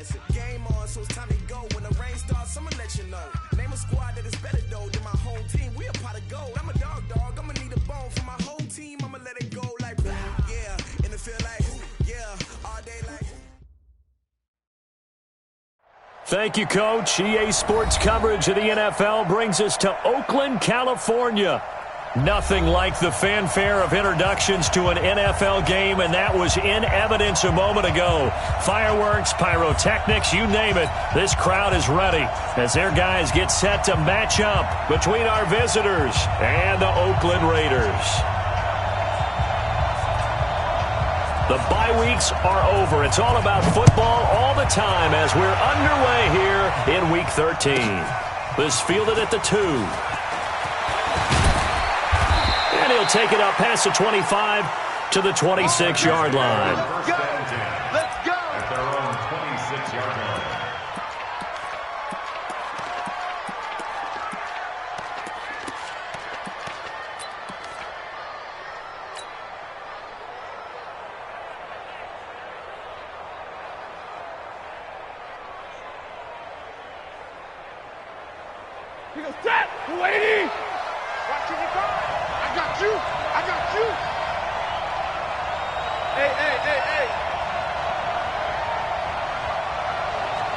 dancing. Game on, so it's time to go. When the rain starts, I'ma let you know. Name a squad that is better though than my whole team. We a pot of gold. I'm a dog. I'ma need a bone for my whole team. I'ma let it go like yeah, in the field like yeah, all day like. Thank you, Coach. EA Sports coverage of the NFL brings us to Oakland, California. Nothing like the fanfare of introductions to an NFL game, and that was in evidence a moment ago. Fireworks, pyrotechnics, you name it. This crowd is ready as their guys get set to match up between our visitors and the Oakland Raiders. The bye weeks are over. It's all about football all the time as we're underway here in Week 13. This fielded at the 2. And he'll take it up past the 25 to the 26-yard line. Let's go. At their own 26-yard line. He goes, set, 280. Watching you go. I got you. Hey.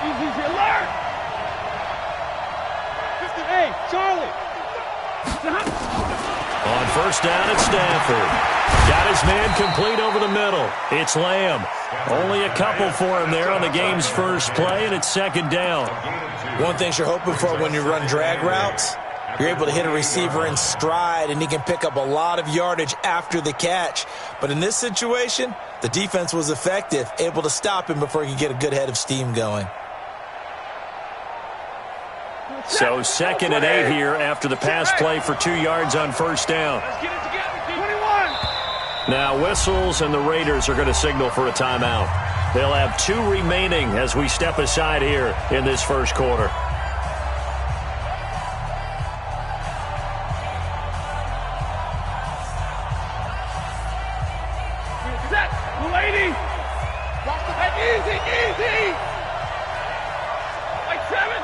Easy alert. Hey, Charlie. On first down, it's Stafford. Got his man complete over the middle. It's Lamb. Only a couple for him there on the game's first play, and it's second down. One thing you're hoping for when you run drag routes, you're able to hit a receiver in stride, and he can pick up a lot of yardage after the catch. But in this situation, the defense was effective, able to stop him before he could get a good head of steam going. So 2nd and 8 here after the pass play for 2 yards on first down. Let's get it together, 21. Now whistles, and the Raiders are going to signal for a timeout. They'll have 2 remaining as we step aside here in this first quarter. Set, 280. Watch the head, easy. Like 7.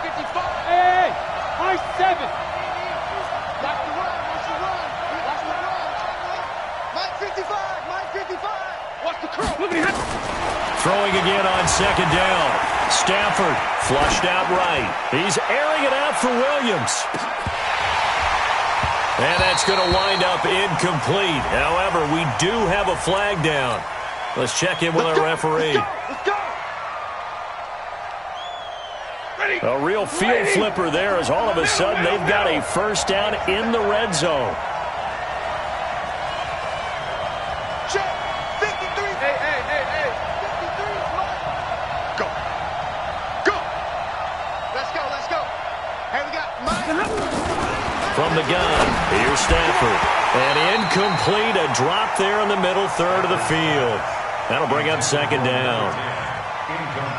55. Hey, my 7. Watch the run. Mike 55. Watch the curl. Look at him. Throwing again on second down. Stafford flushed out right. He's airing it out for Williams. And that's going to wind up incomplete. However, we do have a flag down. Let's check in with our referee. Let's go. Ready. A real field flipper there as all of a sudden they've got a first down in the red zone. Check. 53. Hey. 53. Go. Let's go. Hey, we got Mike. From the gun, here's Stafford. And incomplete, a drop there in the middle third of the field. That'll bring up second down.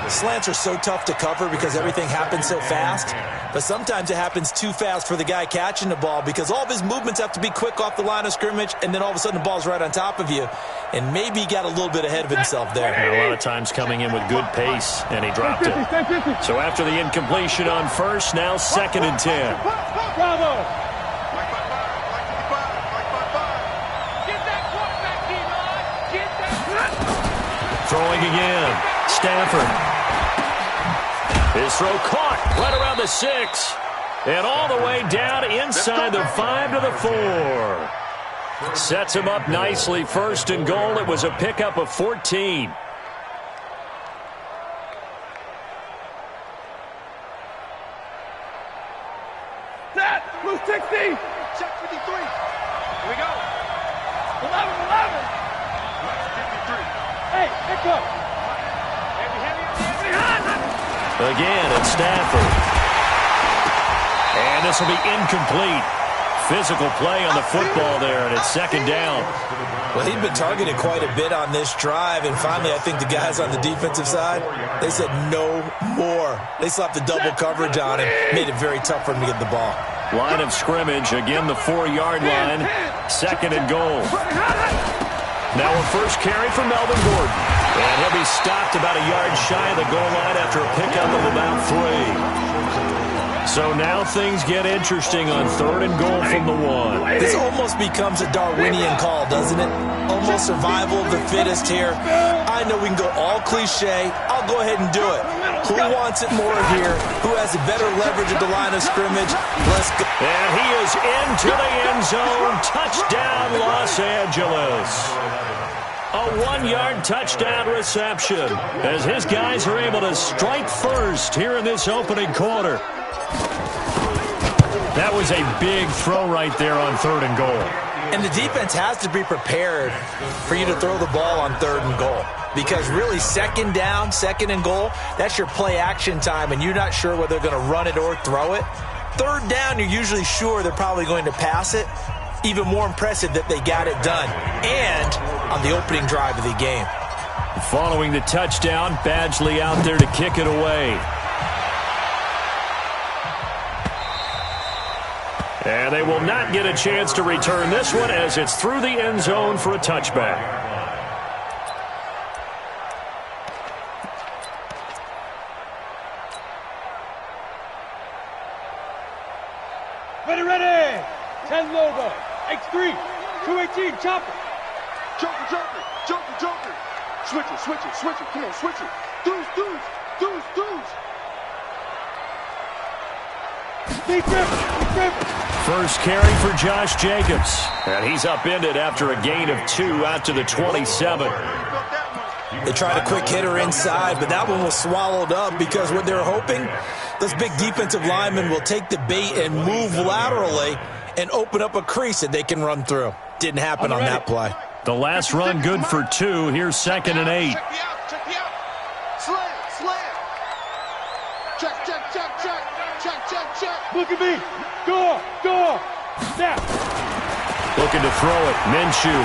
Slants are so tough to cover because everything happens so fast. But sometimes it happens too fast for the guy catching the ball because all of his movements have to be quick off the line of scrimmage, and then all of a sudden the ball's right on top of you. And maybe he got a little bit ahead of himself there. And a lot of times coming in with good pace, and he dropped it. So after the incompletion on first, now 2nd and 10. Bravo. Throwing again. Stafford. His throw caught right around the 6. And all the way down inside the 5 to the 4. Sets him up nicely. 1st and goal. It was a pickup of 14. Set. Blue 60. Check 53. Here we go. 11. Hey, Nico. Again, it's Stafford. And this will be incomplete. Physical play on the football there, and it's second down. Well, he'd been targeted quite a bit on this drive, and finally I think the guys on the defensive side, they said no more. They slapped the double coverage on him, made it very tough for him to get the ball. Line of scrimmage, again the 4-yard line, 2nd and goal. Now a first carry for Melvin Gordon. And he'll be stopped about a yard shy of the goal line after a pickup of about 3. So now things get interesting on 3rd and goal from the 1. This almost becomes a Darwinian call, doesn't it? Almost survival of the fittest here. I know we can go all cliche. I'll go ahead and do it. Who wants it more here? Who has a better leverage at the line of scrimmage? Let's go. And he is into the end zone. Touchdown, Los Angeles. A 1-yard touchdown reception as his guys are able to strike first here in this opening quarter. That was a big throw right there on 3rd and goal. And the defense has to be prepared for you to throw the ball on 3rd and goal. Because really, 2nd down, 2nd and goal, that's your play action time, and you're not sure whether they're going to run it or throw it. 3rd down, you're usually sure they're probably going to pass it. Even more impressive that they got it done. And on the opening drive of the game. Following the touchdown, Badgley out there to kick it away. And they will not get a chance to return this one as it's through the end zone for a touchback. Ready. 10 logo. X3. 218. Chopper. Joker. Switch it. Come on, switch it. Deuce. Deep river. First carry for Josh Jacobs. And he's upended after a gain of 2 out to the 27. They tried a quick hitter inside, but that one was swallowed up because what they're hoping, those big defensive linemen will take the bait and move laterally and open up a crease that they can run through. Didn't happen on that play. The last run good for 2. Here's 2nd and 8. Check me out. Slam. Check. Look at me. Door. Snap. Looking to throw it. Minshew.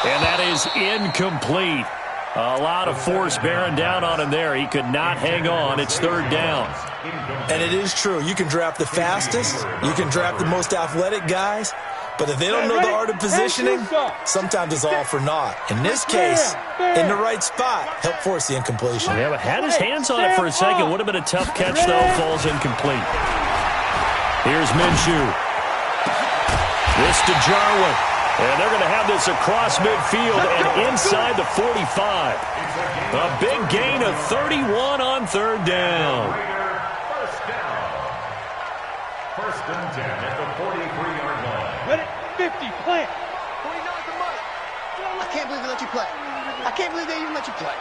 And that is incomplete. A lot of force bearing down on him there. He could not hang on. It's 3rd down. And it is true. You can draft the fastest. You can draft the most athletic guys. But if they don't know the art of positioning, sometimes it's all for naught. In this case, in the right spot, help force the incompletion. Yeah, but had his hands on it for a second. Would have been a tough catch, though. Falls incomplete. Here's Minshew. This to Jarwin. And they're going to have this across midfield and inside the 45. A big gain of 31 on 3rd down. First and 10 at the 43-yard line. Ready. 50. Plant. 49's the money. I can't believe they let you play. I can't believe they even let you play.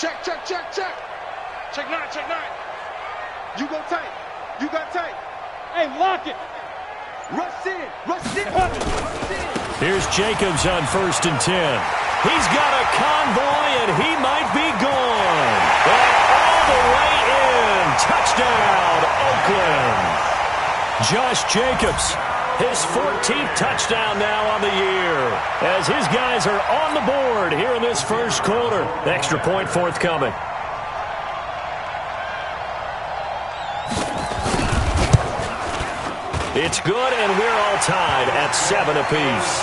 Check. Check 9. You go tight. You got tight. Hey, lock it. Rush in. Here's Jacobs on 1st and 10. He's got a convoy, and he might be gone. And all the way in. Touchdown, Oakland. Josh Jacobs, his 14th touchdown now on the year. As his guys are on the board here in this first quarter. Extra point forthcoming. It's good, and we're all tied at 7 apiece.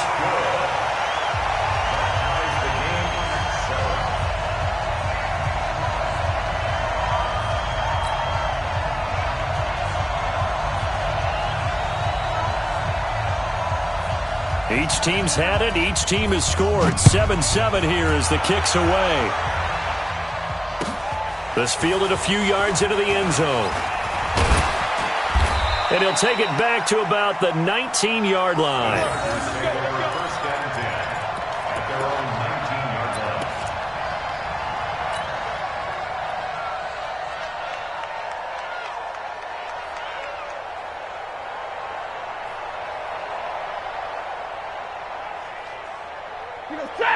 Each team's had it. Each team has scored. 7-7 here as the kick's away. This fielded a few yards into the end zone. And he'll take it back to about the 19-yard line. First and 10 at their own 19-yard line.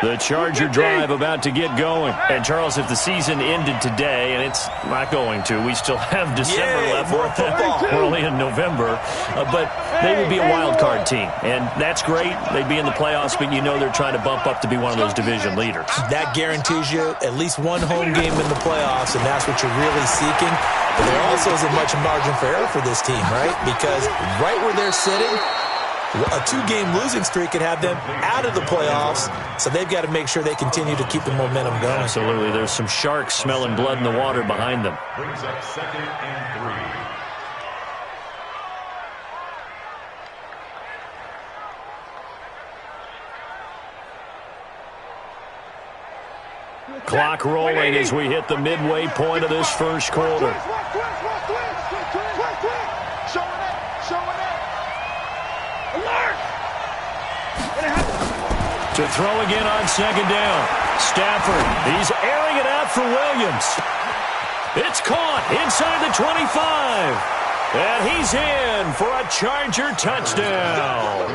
The Charger drive about to get going. And, Charles, if the season ended today, and it's not going to, we still have December left. More football. We're only in November. But they would be a wild card team. And that's great. They'd be in the playoffs, but you know they're trying to bump up to be one of those division leaders. That guarantees you at least one home game in the playoffs, and that's what you're really seeking. But there also isn't much margin for error for this team, right? Because right where they're sitting, a 2-game losing streak could have them out of the playoffs, so they've got to make sure they continue to keep the momentum going. Absolutely. There's some sharks smelling blood in the water behind them. Brings up 2nd and 3. Clock rolling as we hit the midway point of this first quarter. To throw again on 2nd down. Stafford, he's airing it out for Williams. It's caught inside the 25. And he's in for a Charger touchdown.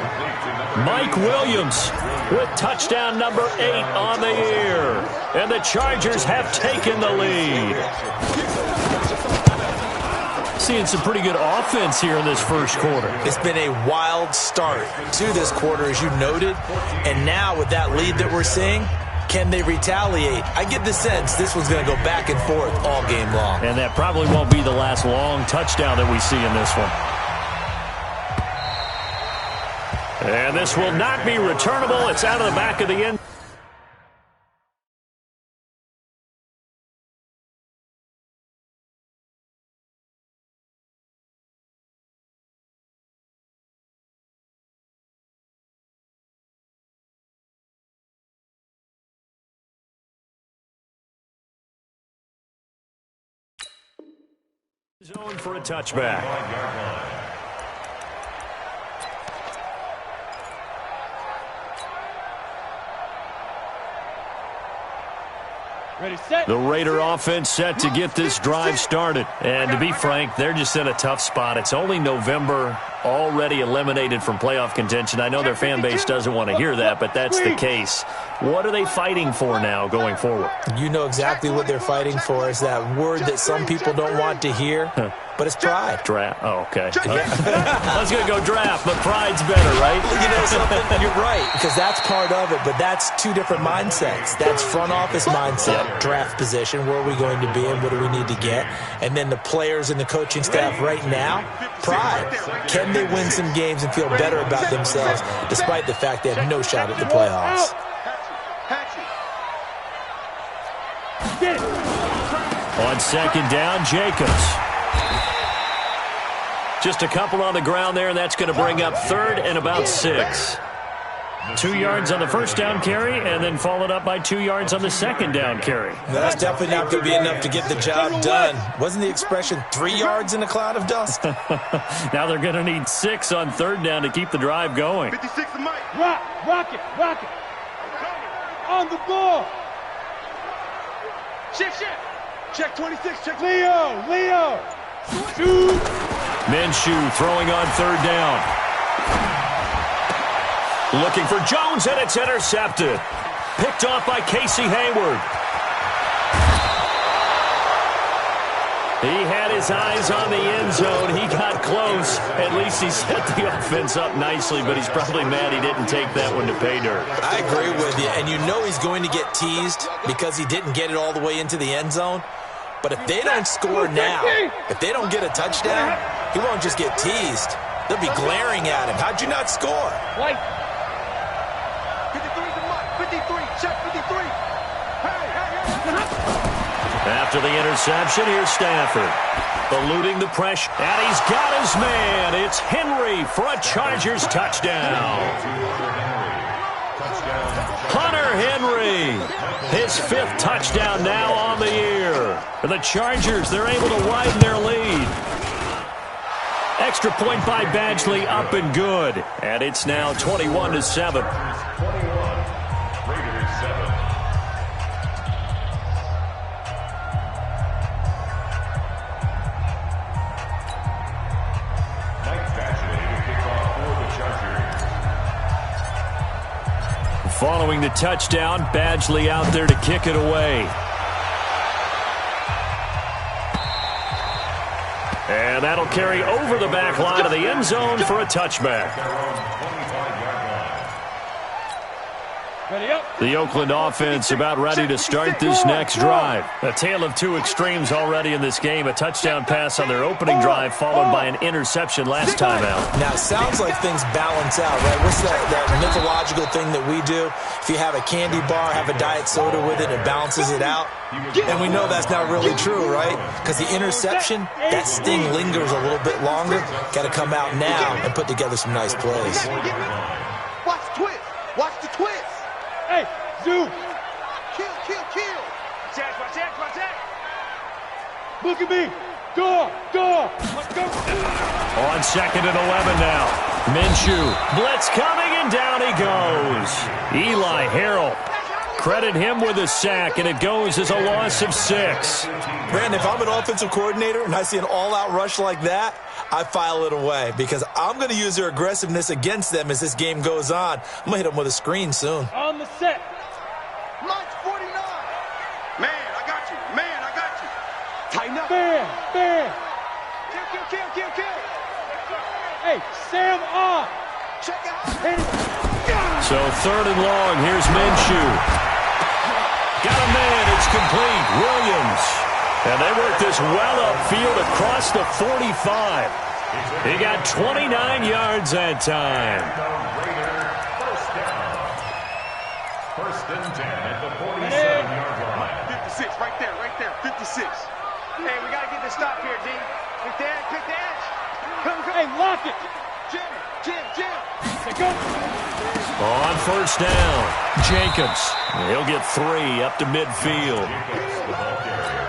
Mike Williams with touchdown number 8 on the year. And the Chargers have taken the lead. Seeing some pretty good offense here in this first quarter. It's been a wild start to this quarter, as you noted. And now with that lead that we're seeing, can they retaliate? I get the sense this one's going to go back and forth all game long. And that probably won't be the last long touchdown that we see in this one. And this will not be returnable. It's out of the back of the end. Zone for a touchback. Ready, set. The Raider offense set to get this drive started. And to be frank, they're just in a tough spot. It's only November, already eliminated from playoff contention. I know their fan base doesn't want to hear that, but that's the case. What are they fighting for now going forward? You know exactly what they're fighting for. Is that word that some people don't want to hear, but it's pride. Draft. Oh, okay. I was going to go draft, but pride's better, right? You know something? You're right, because that's part of it, but that's two different mindsets. That's front office mindset, draft position, where are we going to be and what do we need to get? And then the players and the coaching staff right now, pride. Can they win some games and feel better about themselves despite the fact they have no shot at the playoffs? On 2nd down, Jacobs. Just a couple on the ground there, and that's going to bring up 3rd and about 6. 2 yards on the first down carry, and then followed up by 2 yards on the 2nd down carry. That's definitely not going to be enough to get the job done. Wasn't the expression 3 yards in a cloud of dust? Now they're going to need 6 on 3rd down to keep the drive going. 56 to Mike. Rock it. On the ball. Shift. Check 26, check Leo. Shoot. Minshew throwing on 3rd down. Looking for Jones, and it's intercepted. Picked off by Casey Hayward. He had his eyes on the end zone. He got close. At least he set the offense up nicely, but he's probably mad he didn't take that one to pay dirt. I agree with you, and you know he's going to get teased because he didn't get it all the way into the end zone. But if they don't score now, if they don't get a touchdown, he won't just get teased. They'll be glaring at him. How'd you not score? White. 53 to Mike. 53. Check 53. After the interception, here's Stafford. Eluding the pressure, and he's got his man. It's Henry for a Chargers touchdown. Hunter Henry, his 5th touchdown now on the year. For the Chargers, they're able to widen their lead. Extra point by Badgley, up and good. And it's now 21-7. 21, Raiders 7. Following the touchdown, Badgley out there to kick it away. And that'll carry over the back line of the end zone for a touchback. The Oakland offense about ready to start this next drive. A tale of two extremes already in this game. A touchdown pass on their opening drive followed by an interception last time out. Now, it sounds like things balance out, right? What's that mythological thing that we do? If you have a candy bar, have a diet soda with it, it balances it out. And we know that's not really true, right? Because the interception, that sting lingers a little bit longer. Got to come out now and put together some nice plays. Watch the twist. Watch the twist. Hey, Zoo. Kill. Watch that. Look at me. Door. Let's go. On 2nd and 11 now. Minshew. Blitz coming, and down he goes. Eli Harrell. Credit him with a sack, and it goes as a loss of 6. Brandon, if I'm an offensive coordinator and I see an all-out rush like that, I file it away because I'm going to use their aggressiveness against them as this game goes on. I'm going to hit them with a screen soon. On the set. Mike's 49. Man, I got you. Tighten up. Bam. Kill. Hey, Sam off. Check it out. Hit it. So 3rd and long, here's Minshew. Got a man, it's complete. Williams. And they work this well upfield across the 45. He got 29 yards that time. First and 10 at the 47-yard line. 56, right there. 56. Hey, we got to get this stop here, D. Quick the edge. Come. Hey, lock it. Jim. Let's go. On 1st down, Jacobs. He'll get 3 up to midfield. Jacobs, the ball carrier.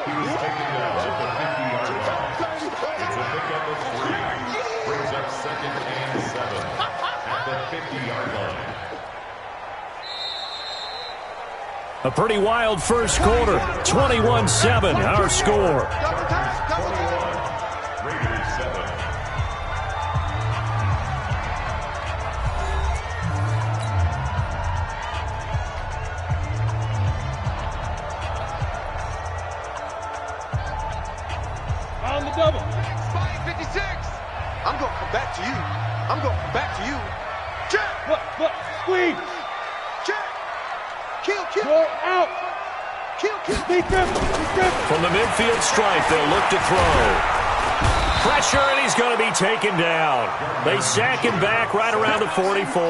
He was taken down at the 50-yard line. It's a pickup of 3. Brings up 2nd and 7 at the 50-yard line. A pretty wild first quarter. 21-7, our score. Double time. Raiders 7. On the double. Spy 56. I'm going to come back to you. Check. Look. Squeeze. Check. Kill. Go out. Kill. Be careful. From the midfield stripe, they'll look to throw. Pressure, and he's going to be taken down. They sack him back right around the 44.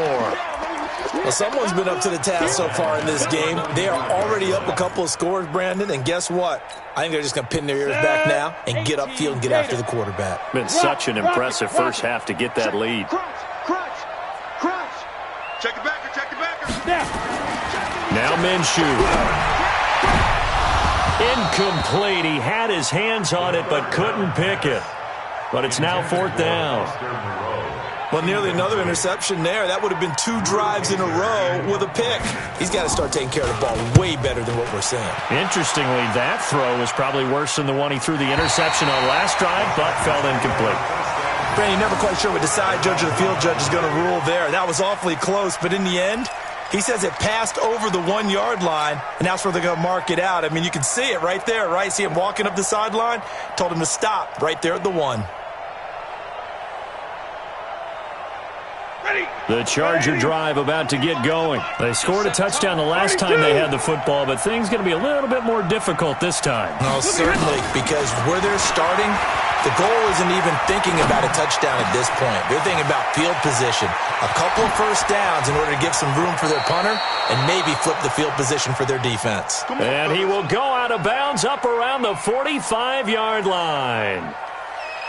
Well, someone's been up to the task so far in this game. They are already up a couple of scores, Brandon, and guess what? I think they're just going to pin their ears back now and get upfield and get after the quarterback. Been such an impressive first half to get that lead. Crunch. Check it backer. Now Minshew. Incomplete. He had his hands on it but couldn't pick it. But it's now 4th down. Well, nearly another interception there. That would have been 2 drives in a row with a pick. He's got to start taking care of the ball way better than what we're seeing. Interestingly, that throw was probably worse than the one he threw the interception on last drive, but fell incomplete. Brandon, you're never quite sure what the side judge or the field judge is going to rule there. That was awfully close, but in the end, he says it passed over the 1-yard line, and that's where they're going to mark it out. I mean, you can see it right there, right? See him walking up the sideline? Told him to stop right there at the 1. The Charger drive about to get going. They scored a touchdown the last time they had the football, but things going to be a little bit more difficult this time. No, certainly, because where they're starting, the goal isn't even thinking about a touchdown at this point. They're thinking about field position, a couple of first downs in order to give some room for their punter and maybe flip the field position for their defense. And he will go out of bounds up around the 45-yard line.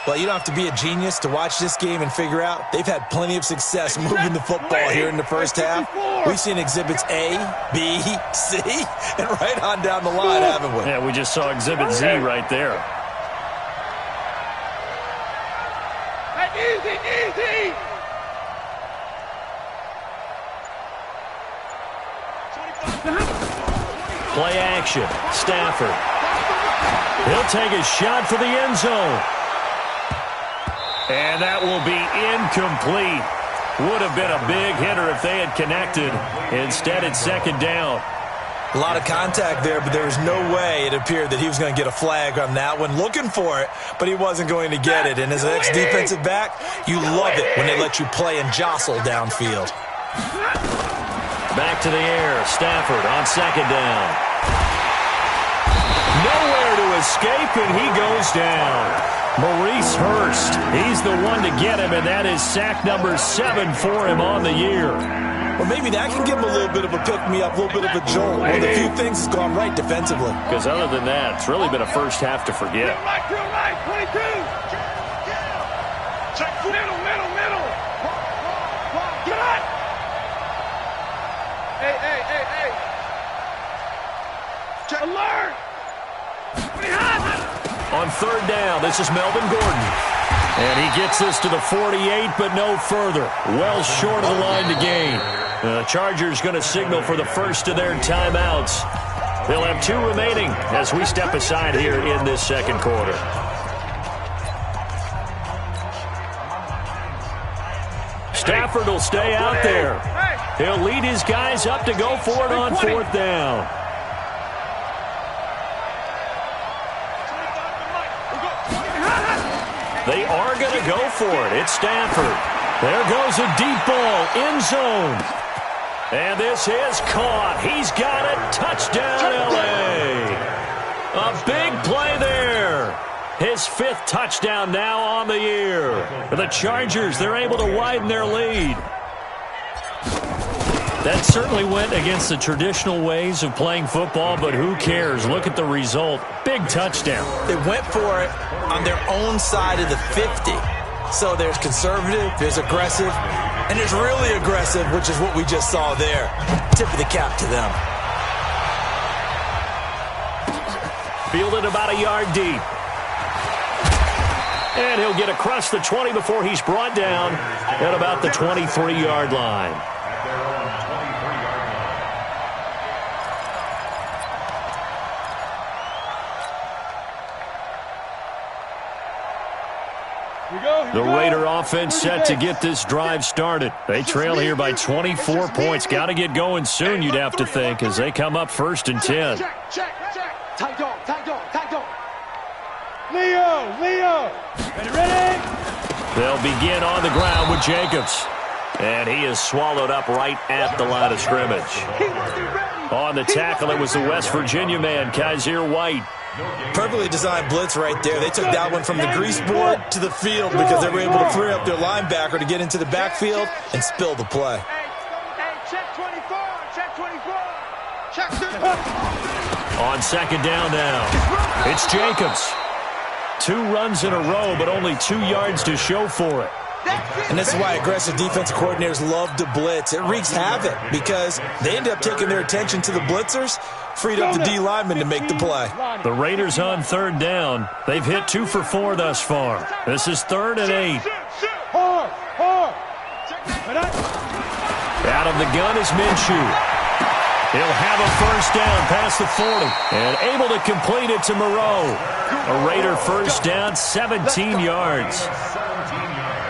Well, you don't have to be a genius to watch this game and figure out they've had plenty of success moving the football here in the first half. We've seen exhibits A, B, C, and right on down the line, haven't we? Yeah, we just saw exhibit Z right there. Easy. Play action. Stafford. He'll take a shot for the end zone. And that will be incomplete. Would have been a big hitter if they had connected. Instead, it's second down. A lot of contact there, but there was no way it appeared that he was going to get a flag on that one. Looking for it, but he wasn't going to get it. And as an ex-defensive back, you love it when they let you play and jostle downfield. Back to the air. Stafford on second down. Nowhere to escape, and he goes down. Maurice Hurst, he's the one to get him, and that is sack number 7 for him on the year. Well, maybe that can give him a little bit of a pick-me-up, a little bit of a jolt. One of the few things has gone right defensively. Because other than that, it's really been a first half to forget. Real light, 22. Check middle. Get up. Hey. Check alert. On third down, this is Melvin Gordon. And he gets this to the 48, but no further. Well short of the line to gain. The Chargers going to signal for the first of their timeouts. They'll have 2 remaining as we step aside here in this second quarter. Stafford will stay out there. He'll lead his guys up to go for it on fourth down. They are going to go for it. It's Stafford. There goes a deep ball, end zone. And this is caught. He's got it. Touchdown, L.A. A big play there. His 5th touchdown now on the year. For the Chargers, they're able to widen their lead. That certainly went against the traditional ways of playing football, but who cares? Look at the result. Big touchdown. They went for it on their own side of the 50. So there's conservative, there's aggressive, and there's really aggressive, which is what we just saw there. Tip of the cap to them. Fielded about a yard deep. And he'll get across the 20 before he's brought down at about the 23-yard line. The Raider offense set to get this drive started. They trail here by 24 points. Got to get going soon, you'd have to think, as they come up 1st and 10. Check. Tight dog. Leo. Ready? They'll begin on the ground with Jacobs. And he is swallowed up right at the line of scrimmage. On the tackle, it was the West Virginia man, Kaiser White. Perfectly designed blitz right there. They took that one from the grease board to the field because they were able to free up their linebacker to get into the backfield and spill the play. Hey, check 24. Check 24. On second down now, it's Jacobs. 2 runs in a row, but only 2 yards to show for it. And this is why aggressive defensive coordinators love to blitz. It wreaks havoc because they end up taking their attention to the blitzers, freed up the D lineman to make the play. The Raiders on third down. They've hit 2 for 4 thus far. This is 3rd and 8. Out of the gun is Minshew. He'll have a first down past the 40 and able to complete it to Moreau. A Raider first down, 17 yards.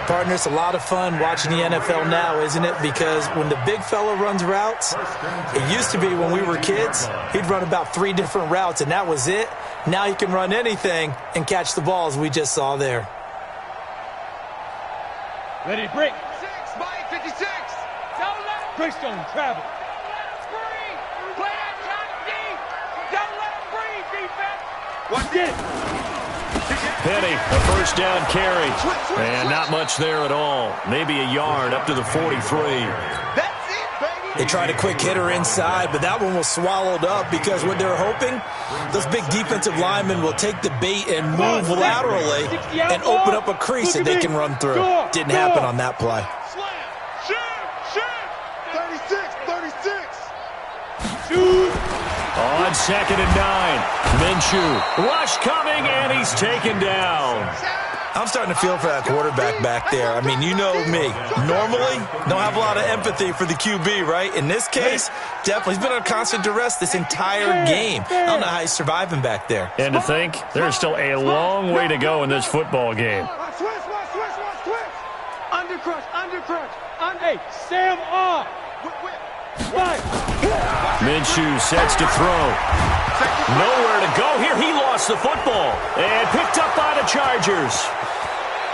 Partner, it's a lot of fun watching the NFL now, isn't it? Because when the big fella runs routes, it used to be when we were kids, he'd run about 3 different routes, and that was it. Now he can run anything and catch the balls we just saw there. Ready, break. 6 by 56. Don't let him. Breaks don't travel. Play that shot deep. Don't let him breathe, defense. Watch it. Penny, a first down carry. And not much there at all. Maybe a yard up to the 43. That's it, baby. They tried a quick hitter inside, but that one was swallowed up because what they're hoping, those big defensive linemen will take the bait and move laterally and open up a crease that they can run through. Didn't happen on that play. On second and 9, Minshew. Rush coming, and he's taken down. I'm starting to feel for that quarterback back there. I mean, you know me. Normally, don't have a lot of empathy for the QB, right? In this case, definitely. He's been under constant duress this entire game. I don't know how he's surviving back there. And to think, there's still a long way to go in this football game. Under crush. Hey, Sam off. Minshew sets to throw. Nowhere to go here. He lost the football and picked up by the Chargers.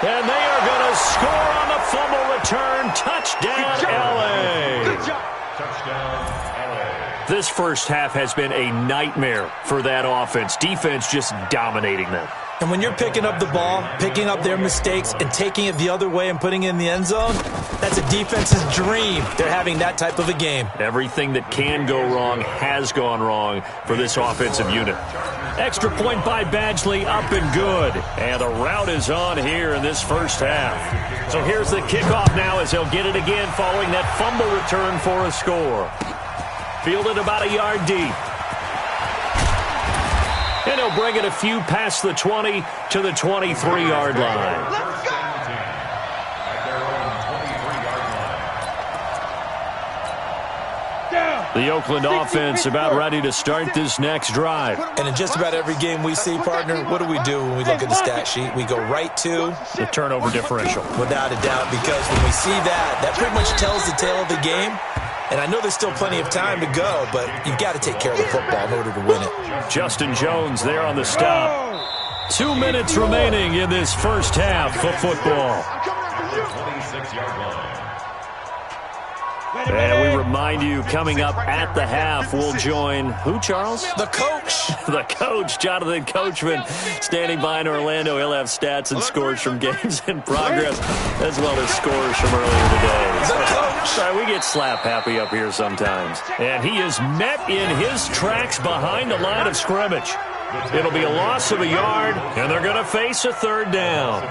And they are going to score on the fumble return. Touchdown, LA. Good job. Touchdown, LA. This first half has been a nightmare for that offense. Defense just dominating them. And when you're picking up the ball, picking up their mistakes, and taking it the other way and putting it in the end zone, that's a defense's dream. They're having that type of a game. Everything that can go wrong has gone wrong for this offensive unit. Extra point by Badgley, up and good. And the route is on here in this first half. So here's the kickoff now as they'll get it again following that fumble return for a score. Fielded about a yard deep. And he'll bring it a few past the 20 to the 23-yard line. Let's go! At their own 23-yard line. Down. The Oakland offense about ready to start this next drive. And in just about every game we see, partner, what do we do when we look at the stat sheet? We go right to The turnover differential. without a doubt, because when we see that, that pretty much tells the tale of the game. And I know there's still plenty of time to go, but you've got to take care of the football in order to win it. Justin Jones there on the stop. 2 minutes remaining in this first half of football. 26-yard line. And we remind you, coming up at the half, we'll join who, Charles? The coach. The coach, Jonathan Coachman, standing by in Orlando. He'll have stats and scores from games in progress, as well as scores from earlier today. The coach. Sorry, we get slap happy up here sometimes. And he is met in his tracks behind the line of scrimmage. It'll be a loss of a yard, and they're going to face a third down.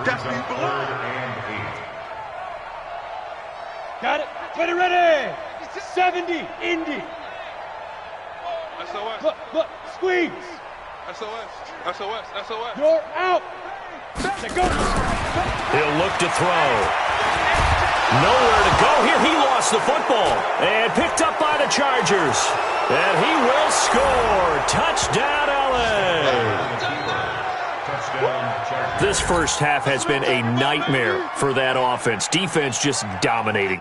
Brings up 3rd and 8. Got it. Get it ready. 70. Indy. SOS. Look. Squeeze. SOS. SOS. SOS. You're out. Let's go. He'll look to throw. Nowhere to go here. He lost the football and picked up by the Chargers. And he will score. Touchdown, LA. This first half has been a nightmare for that offense. Defense just dominating.